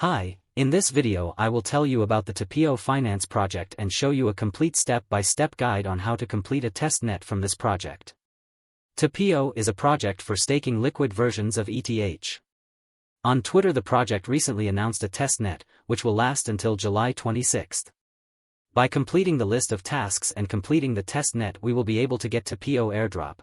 Hi, in this video I will tell you about the Tapio Finance project and show you a complete step-by-step guide on how to complete a testnet from this project. Tapio is a project for staking liquid versions of ETH. On Twitter, the project recently announced a testnet, which will last until July 26. By completing the list of tasks and completing the testnet, we will be able to get Tapio Airdrop.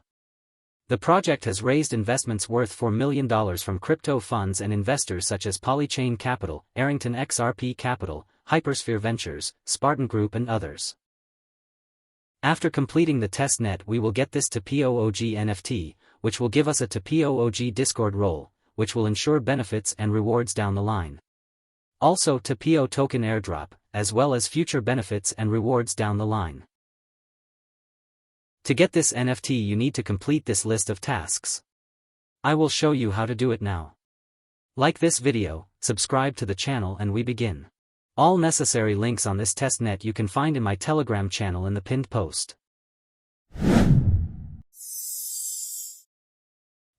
The project has raised investments worth $4 million from crypto funds and investors such as Polychain Capital, Arrington XRP Capital, Hypersphere Ventures, Spartan Group and others. After completing the testnet, we will get this Tapio OG NFT, which will give us a Tapio OG Discord role, which will ensure benefits and rewards down the line. Also Tapio token airdrop, as well as future benefits and rewards down the line. To get this NFT, you need to complete this list of tasks. I will show you how to do it now. Like this video, subscribe to the channel and we begin. All necessary links on this testnet you can find in my Telegram channel in the pinned post.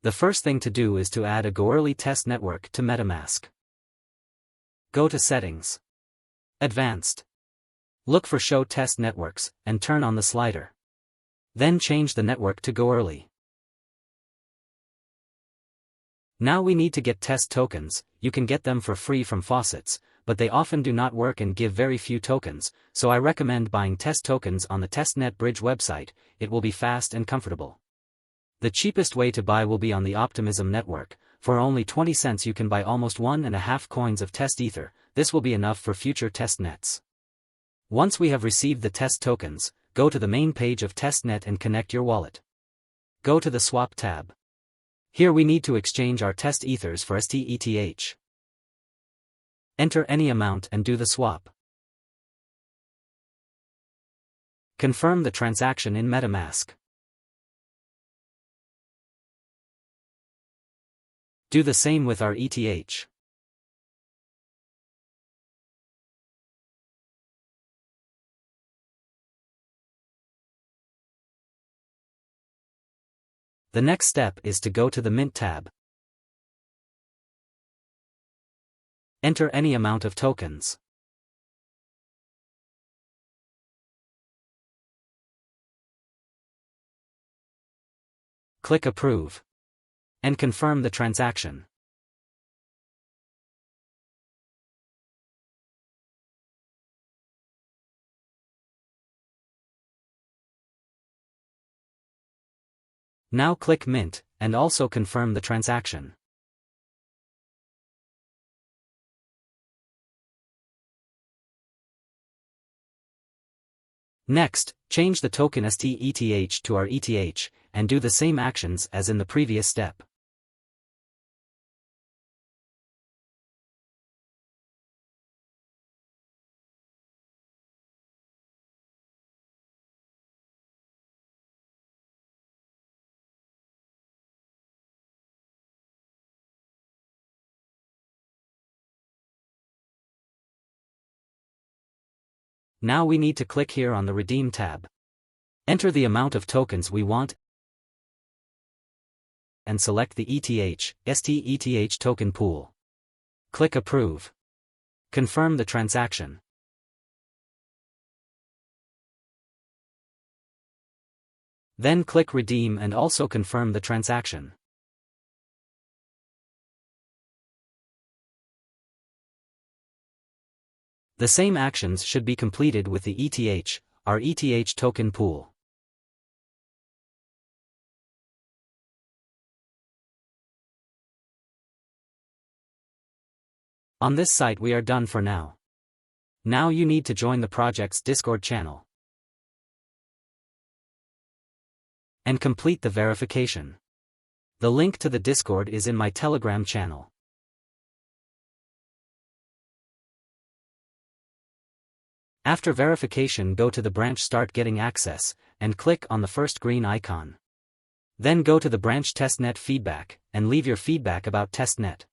The first thing to do is to add a Goerli test network to MetaMask. Go to Settings. Advanced. Look for Show Test Networks, and turn on the slider. Then change the network to Goerli. Now we need to get test tokens. You can get them for free from faucets, but they often do not work and give very few tokens, so I recommend buying test tokens on the Testnet Bridge website. It will be fast and comfortable. The cheapest way to buy will be on the Optimism network. For only 20 cents you can buy almost 1.5 coins of test ether. This will be enough for future testnets. Once we have received the test tokens, go to the main page of testnet and connect your wallet. Go to the Swap tab. Here we need to exchange our test ethers for STETH. Enter any amount and do the swap. Confirm the transaction in MetaMask. Do the same with our ETH. The next step is to go to the Mint tab. Enter any amount of tokens. Click Approve. And confirm the transaction. Now click Mint, and also confirm the transaction. Next, change the token STETH to our ETH, and do the same actions as in the previous step. Now we need to click here on the Redeem tab. Enter the amount of tokens we want and select the STETH token pool. Click Approve. Confirm the transaction. Then click Redeem and also confirm the transaction. The same actions should be completed with the ETH, our ETH token pool. On this site we are done for now. Now you need to join the project's Discord channel and complete the verification. The link to the Discord is in my Telegram channel. After verification, go to the branch Start Getting Access, and click on the first green icon. Then go to the branch Testnet Feedback, and leave your feedback about testnet.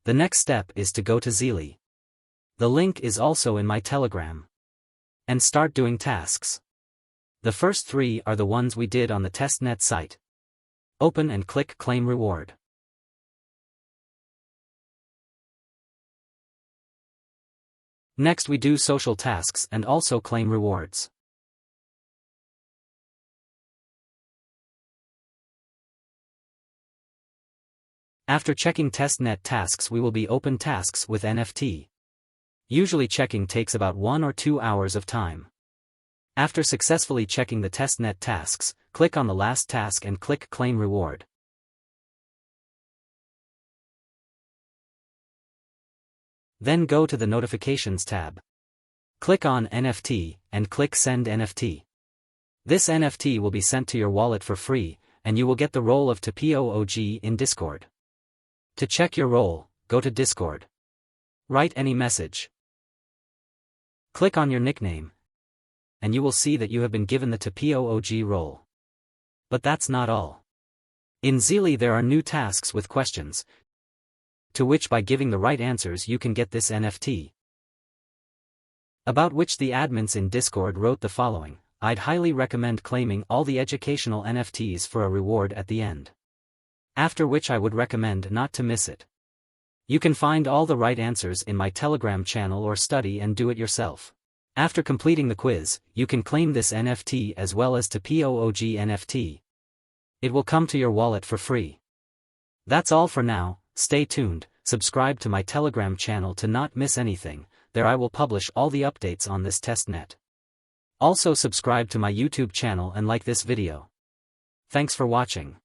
The next step is to go to Zeely. The link is also in my Telegram. And start doing tasks. The first 3 are the ones we did on the testnet site. Open and click Claim Reward. Next we do social tasks and also claim rewards. After checking testnet tasks we will be open tasks with NFT. Usually checking takes about 1 or 2 hours of time. After successfully checking the testnet tasks, click on the last task and click Claim Reward. Then go to the Notifications tab. Click on NFT, and click Send NFT. This NFT will be sent to your wallet for free, and you will get the role of Tapio OG in Discord. To check your role, go to Discord. Write any message. Click on your nickname, and you will see that you have been given the Tapio OG role. But that's not all. In Zeely there are new tasks with questions, to which by giving the right answers you can get this NFT. About which the admins in Discord wrote the following: I'd highly recommend claiming all the educational NFTs for a reward at the end. After which I would recommend not to miss it. You can find all the right answers in my Telegram channel or study and do it yourself. After completing the quiz, you can claim this NFT as well as Tapio OG NFT. It will come to your wallet for free. That's all for now. Stay tuned, subscribe to my Telegram channel to not miss anything, there I will publish all the updates on this testnet. Also subscribe to my YouTube channel and like this video. Thanks for watching.